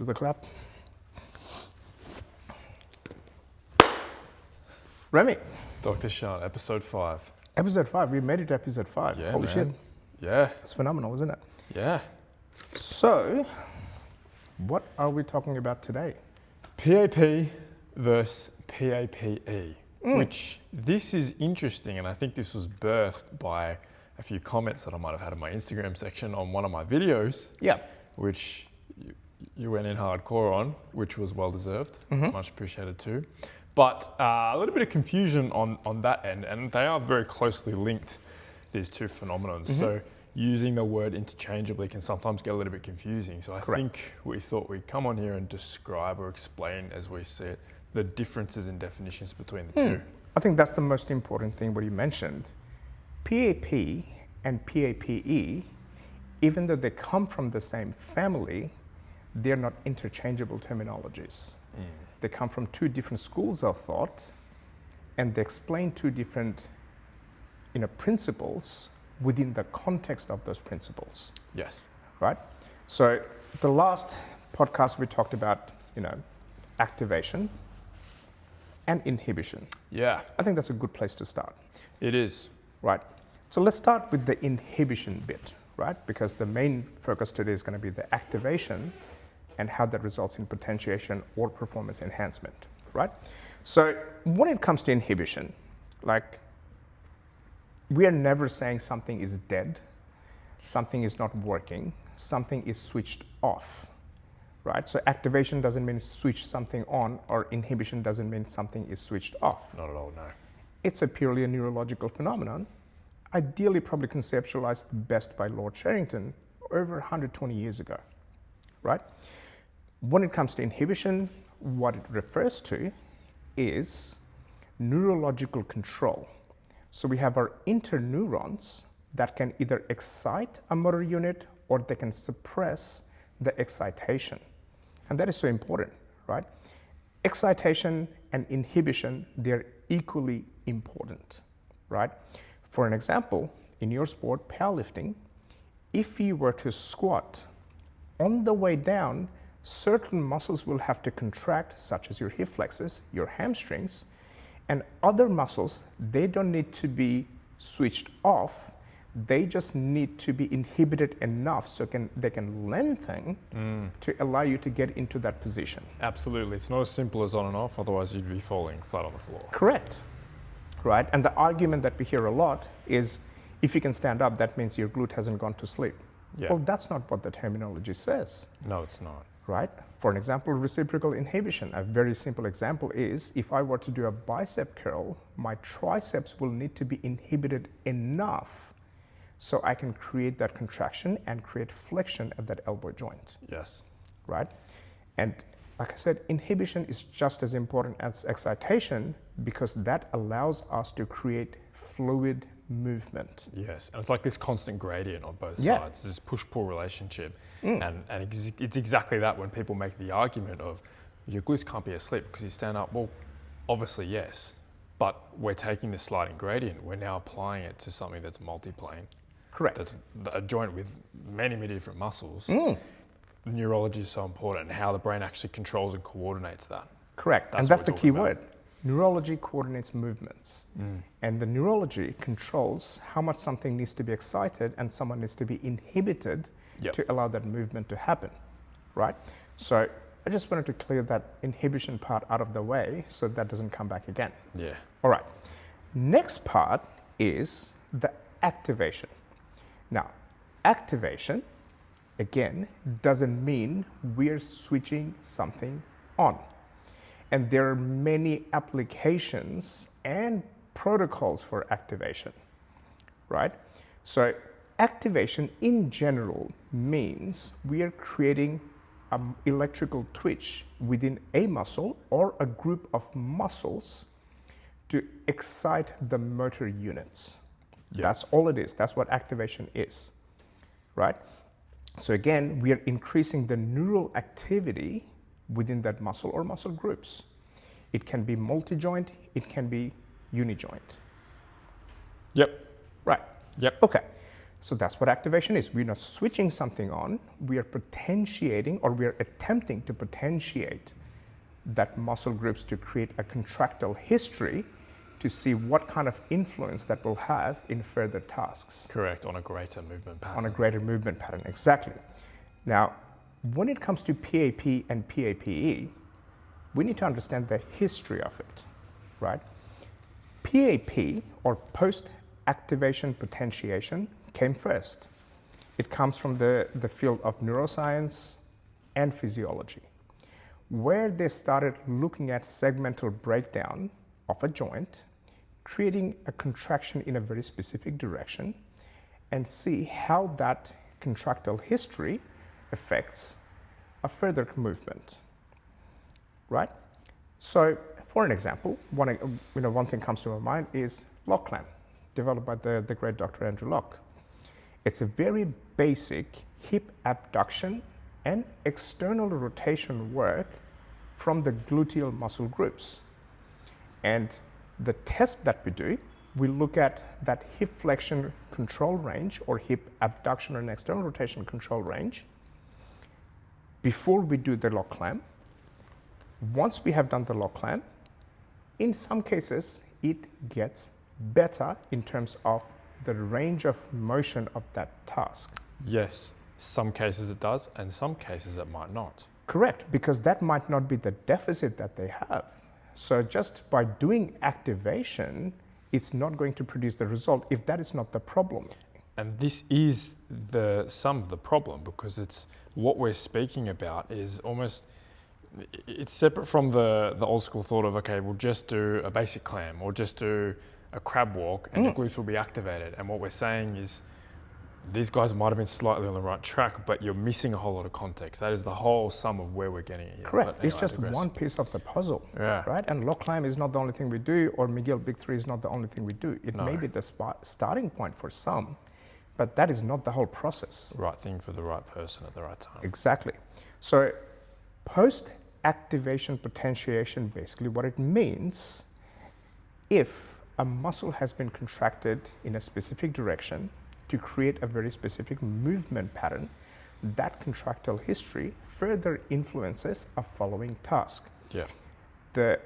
Do the clap. Remy. Dr. Shant, episode 5. Episode 5. We made it to episode 5. Yeah, Holy man. shit. Yeah. That's phenomenal, isn't it? Yeah. So, what are we talking about today? PAP versus PAPE, which this is interesting, and I think this was birthed by a few comments that I might have had in my Instagram section on one of my videos. Yeah. Which you went in hardcore on, which was well deserved. Much appreciated too. But a little bit of confusion on that end, and they are very closely linked, these two phenomena. So using the word interchangeably can sometimes get a little bit confusing. So I think we thought we'd come on here and describe or explain, as we see it, the differences in definitions between the two. I think that's the most important thing what you mentioned. PAP and PAPE, even though they come from the same family, they're not interchangeable terminologies. They come from two different schools of thought, and they explain two different principles within the context of those principles. Yes. Right? So the last podcast we talked about, activation and inhibition. Yeah. I think that's a good place to start. It is. Right. So let's start with the inhibition bit, right? Because the main focus today is going to be the activation and how that results in potentiation or performance enhancement, right? So when it comes to inhibition, we are never saying something is dead, something is not working, something is switched off, right? So activation doesn't mean switch something on, or inhibition doesn't mean something is switched off. Not at all, no. It's a purely a neurological phenomenon, ideally probably conceptualized best by Lord Sherrington over 120 years ago, right? When it comes to inhibition, what it refers to is neurological control. So we have our interneurons that can either excite a motor unit or they can suppress the excitation. And that is so important, right? Excitation and inhibition, they're equally important, right? For an example, in your sport, powerlifting, if you were to squat, on the way down, certain muscles will have to contract, such as your hip flexors, your hamstrings, and other muscles, they don't need to be switched off. They just need to be inhibited enough so they can lengthen to allow you to get into that position. Absolutely. It's not as simple as on and off, otherwise you'd be falling flat on the floor. Correct. Right? And the argument that we hear a lot is, if you can stand up, that means your glute hasn't gone to sleep. Yeah. Well, that's not what the terminology says. No, it's not. Right? For an example, reciprocal inhibition, a very simple example is, if I were to do a bicep curl, my triceps will need to be inhibited enough so I can create that contraction and create flexion at that elbow joint. Yes. Right? And like I said, inhibition is just as important as excitation because that allows us to create fluid movement. Yes, and it's like this constant gradient on both Yeah. sides, this push-pull relationship. And it's exactly that when people make the argument of your glutes can't be asleep because you stand up. Well, obviously, yes, but we're taking this sliding gradient, we're now applying it to something that's multiplane. Correct. That's a joint with many, many different muscles. Neurology is so important, and how the brain actually controls and coordinates that. Correct, and that's the key word. Neurology coordinates movements, and the neurology controls how much something needs to be excited and someone needs to be inhibited to allow that movement to happen, right? So I just wanted to clear that inhibition part out of the way so that doesn't come back again. Yeah. All right, next part is the activation. Now, activation, again, doesn't mean we're switching something on. And there are many applications and protocols for activation, right? So activation in general means we are creating an electrical twitch within a muscle or a group of muscles to excite the motor units. Yeah. That's all it is. That's what activation is, right? So again, we are increasing the neural activity within that muscle or muscle groups. It can be multi-joint, it can be uni-joint. Yep. Right. Yep. Okay. So that's what activation is. We're not switching something on, we are potentiating, or we are attempting to potentiate that muscle groups to create a contractile history to see what kind of influence that will have in further tasks. Correct, on a greater movement pattern. On a greater movement pattern, exactly. Now, when it comes to PAP and PAPE, we need to understand the history of it, right? PAP, or Post-Activation Potentiation, came first. It comes from the field of neuroscience and physiology, where they started looking at segmental breakdown of a joint, creating a contraction in a very specific direction, and see how that contractile history affects a further movement, right? So, for an example, one thing comes to my mind is lock clamp, developed by the great Dr. Andrew Locke. It's a very basic hip abduction and external rotation work from the gluteal muscle groups. And the test that we do, we look at that hip flexion control range, or hip abduction and external rotation control range, before we do the lock clamp. Once we have done the lock clamp, in some cases, it gets better in terms of the range of motion of that task. Yes, some cases it does, and some cases it might not. Correct, because that might not be the deficit that they have. So just by doing activation, it's not going to produce the result if that is not the problem. And this is some of the problem, because it's what we're speaking about is almost, it's separate from the old school thought of, okay, we'll just do a basic clam or just do a crab walk and the glutes will be activated. And what we're saying is these guys might have been slightly on the right track, but you're missing a whole lot of context. That is the whole sum of where we're getting it here. Correct. But anyway, it's just one piece of the puzzle, Yeah. right? And lock climb is not the only thing we do, or McGill Big Three is not the only thing we do. It No. may be the starting point for some, but that is not the whole process. Right thing for the right person at the right time. Exactly. So post-activation potentiation, basically what it means, if a muscle has been contracted in a specific direction to create a very specific movement pattern, that contractile history further influences a following task. Yeah. The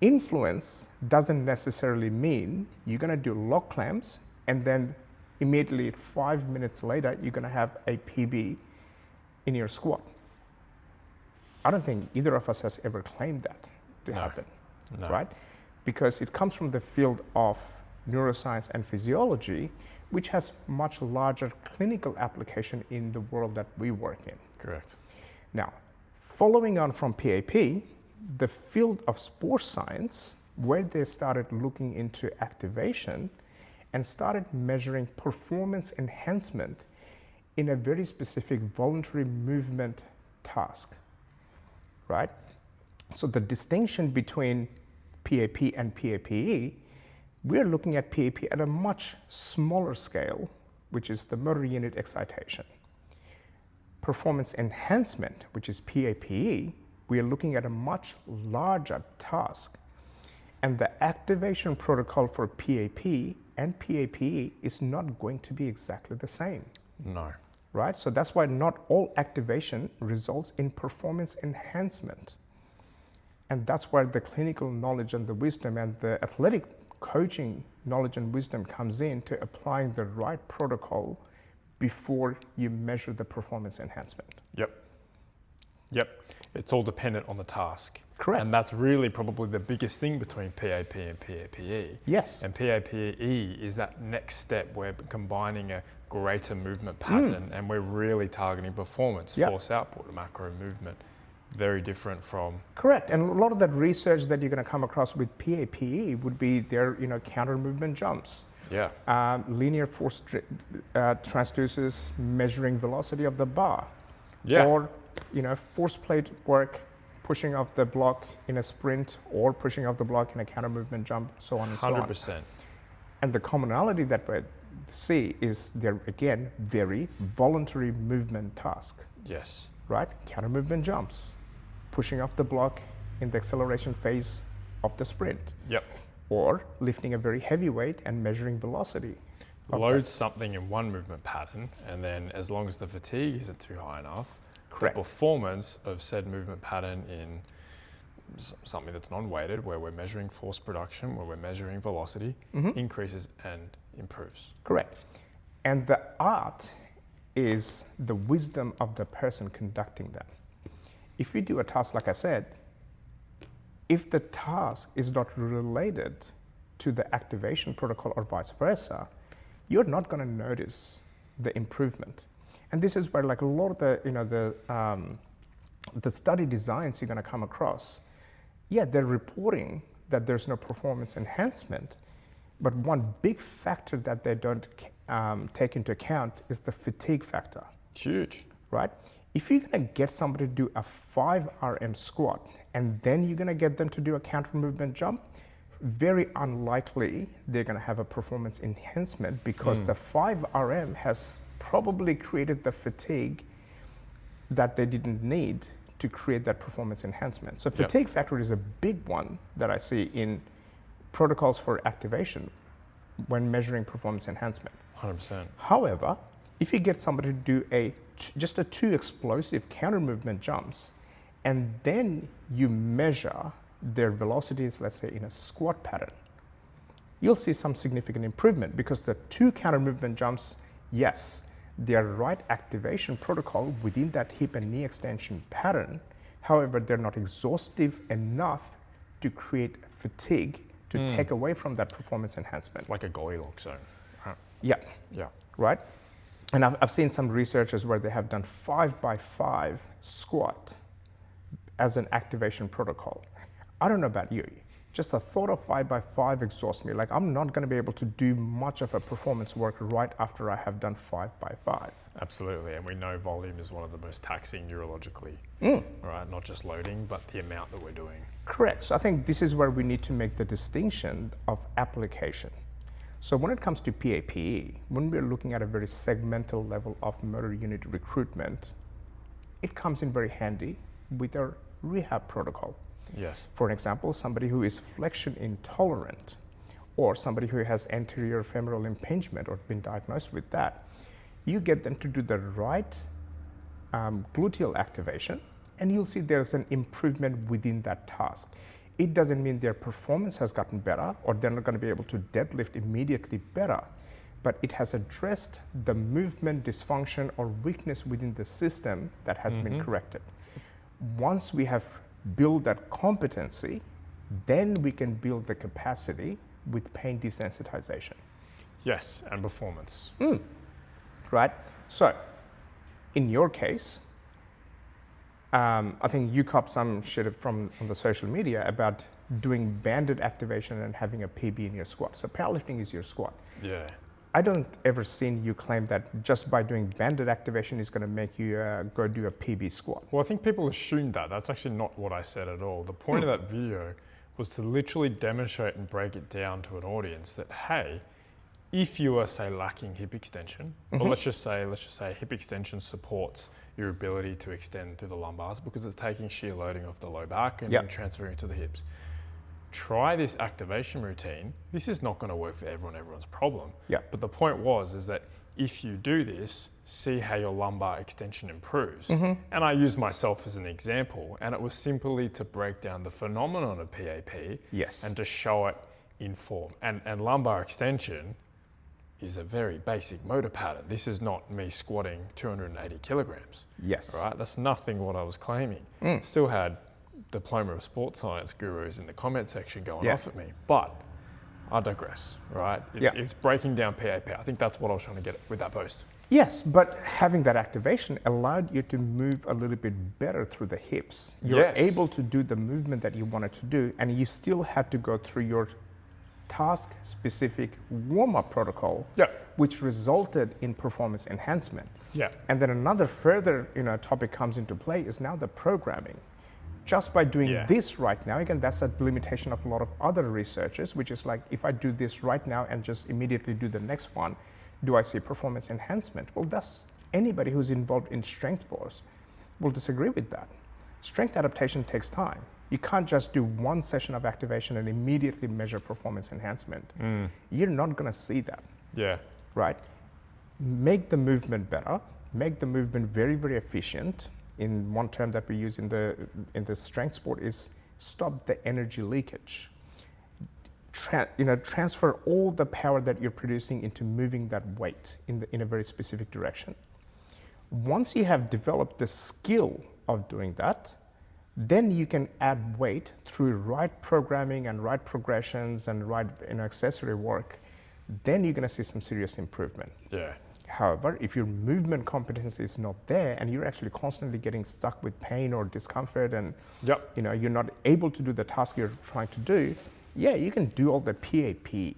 influence doesn't necessarily mean you're going to do lock clamps and then immediately 5 minutes later you're going to have a PB in your squat. I don't think either of us has ever claimed that to happen, right? Because it comes from the field of neuroscience and physiology, which has much larger clinical application in the world that we work in. Correct. Now, following on from PAP, the field of sports science, where they started looking into activation and started measuring performance enhancement in a very specific voluntary movement task, right? So the distinction between PAP and PAPE, we're looking at PAP at a much smaller scale, which is the motor unit excitation. Performance enhancement, which is PAPE, we are looking at a much larger task. And the activation protocol for PAP and PAPE is not going to be exactly the same. No. Right? So that's why not all activation results in performance enhancement. And that's where the clinical knowledge and the wisdom and the athletic coaching knowledge and wisdom comes in to applying the right protocol before you measure the performance enhancement. Yep. It's all dependent on the task. Correct. And that's really probably the biggest thing between PAP and PAPE. Yes. And PAPE is that next step where combining a greater movement pattern and we're really targeting performance, force output, macro movement. Very different from... Correct. And a lot of that research that you're going to come across with PAPE would be their counter movement jumps. Yeah. Linear force transducers measuring velocity of the bar. Yeah. Or force plate work, pushing off the block in a sprint or pushing off the block in a counter movement jump, so on and so on. 100%. And the commonality that we see is they're, again, very voluntary movement task. Yes. Right? Counter movement jumps, pushing off the block in the acceleration phase of the sprint. Yep. Or lifting a very heavy weight and measuring velocity. load something in one movement pattern, and then as long as the fatigue isn't too high enough, Correct. the performance of said movement pattern in something that's non-weighted, where we're measuring force production, where we're measuring velocity, increases and improves. Correct. And the art is the wisdom of the person conducting them. If we do a task, like I said, if the task is not related to the activation protocol or vice versa, you're not going to notice the improvement. And this is where, like, a lot of the study designs you're going to come across, they're reporting that there's no performance enhancement, but one big factor that they don't take into account is the fatigue factor. Huge. Right? If you're going to get somebody to do a 5 RM squat and then you're going to get them to do a counter movement jump, very unlikely they're going to have a performance enhancement, because the 5 RM has probably created the fatigue that they didn't need to create that performance enhancement. So fatigue factor is a big one that I see in protocols for activation when measuring performance enhancement. 100%. However, if you get somebody to do just a 2 explosive counter movement jumps, and then you measure their velocities, let's say in a squat pattern, you'll see some significant improvement, because the 2 counter movement jumps, yes, they are right activation protocol within that hip and knee extension pattern. However, they're not exhaustive enough to create fatigue to take away from that performance enhancement. It's like a Goldilocks zone. Right? Yeah. Yeah. Right? And I've seen some researchers where they have done 5x5 squat as an activation protocol. I don't know about you, just the thought of 5x5 exhausts me. Like, I'm not going to be able to do much of a performance work right after I have done 5x5. Absolutely, and we know volume is one of the most taxing neurologically, right? Not just loading, but the amount that we're doing. Correct. So I think this is where we need to make the distinction of application. So when it comes to PAPE, when we're looking at a very segmental level of motor unit recruitment, it comes in very handy with our rehab protocol. Yes. For an example, somebody who is flexion intolerant, or somebody who has anterior femoral impingement or been diagnosed with that, you get them to do the right gluteal activation, and you'll see there's an improvement within that task. It doesn't mean their performance has gotten better, or they're not going to be able to deadlift immediately better, but it has addressed the movement dysfunction or weakness within the system that has been corrected. Once we have built that competency, then we can build the capacity with pain desensitization. Yes, and performance. Right? So, in your case, I think you copped some shit from on the social media about doing banded activation and having a PB in your squat. So powerlifting is your squat. Yeah. I don't ever seen you claim that just by doing banded activation is going to make you go do a PB squat. Well, I think people assume that. That's actually not what I said at all. The point of that video was to literally demonstrate and break it down to an audience that, hey, if you are, say, lacking hip extension, or let's just say hip extension supports your ability to extend through the lumbars because it's taking shear loading off the low back and then transferring it to the hips. Try this activation routine. This is not going to work for everyone's problem. But the point is that if you do this, see how your lumbar extension improves. And I use myself as an example, and it was simply to break down the phenomenon of PAP and to show it in form. And lumbar extension is a very basic motor pattern. This is not me squatting 280 kilograms. Right? That's nothing what I was claiming. Still had diploma of sports science gurus in the comment section going off at me, but I digress, right? It's breaking down PAP. I think that's what I was trying to get with that post. Yes, but having that activation allowed you to move a little bit better through the hips. You're able to do the movement that you wanted to do, and you still had to go through your task-specific warm-up protocol, which resulted in performance enhancement. And then another further topic comes into play is now the programming. Just by doing this right now, again, that's a limitation of a lot of other researchers, which is like, if I do this right now and just immediately do the next one, do I see performance enhancement? Well, that's anybody who's involved in strength sports will disagree with that. Strength adaptation takes time. You can't just do one session of activation and immediately measure performance enhancement. You're not going to see that. right? Make the movement better, make the movement very, very efficient. In one term that we use in the strength sport is stop the energy leakage. Transfer all the power that you're producing into moving that weight in a very specific direction. Once you have developed the skill of doing that, then you can add weight through right programming and right progressions and right accessory work. Then you're going to see some serious improvement. Yeah. However, if your movement competence is not there and you're actually constantly getting stuck with pain or discomfort and you're not able to do the task you're trying to do, yeah, you can do all the PAPE.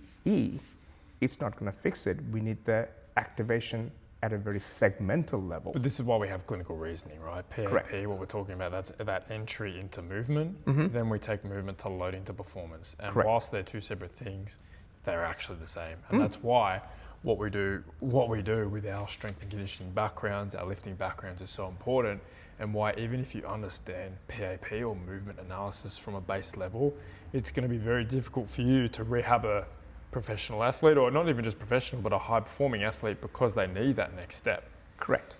It's not going to fix it. We need the activation at a very segmental level. But this is why we have clinical reasoning, right? PAP, Correct. what we're talking about, that's that entry into movement. Then we take movement to load into performance. And Correct. whilst they're two separate things, they're actually the same. And that's why what we do with our strength and conditioning backgrounds, our lifting backgrounds is so important, and why even if you understand PAP or movement analysis from a base level, it's going to be very difficult for you to rehab a professional athlete, or not even just professional, but a high performing athlete, because they need that next step. Correct.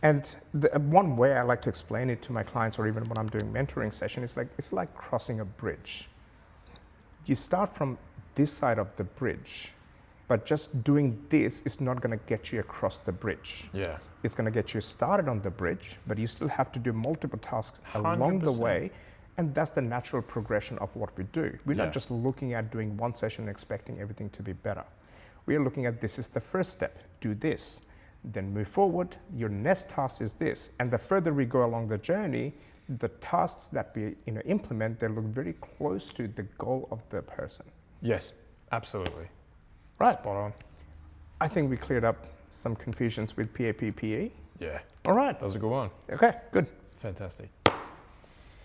And one way I like to explain it to my clients, or even when I'm doing mentoring session, is it's like crossing a bridge. You start from this side of the bridge, but just doing this is not going to get you across the bridge. Yeah. It's going to get you started on the bridge, but you still have to do multiple tasks along the 100%. way. And that's the natural progression of what we do. We're not just looking at doing one session and expecting everything to be better. We are looking at this is the first step, do this, then move forward. Your next task is this. And the further we go along the journey, the tasks that we implement, they look very close to the goal of the person. Yes, absolutely. Right. Spot on. I think we cleared up some confusions with PAPE. Yeah. All right. That was a good one. Okay, good. Fantastic.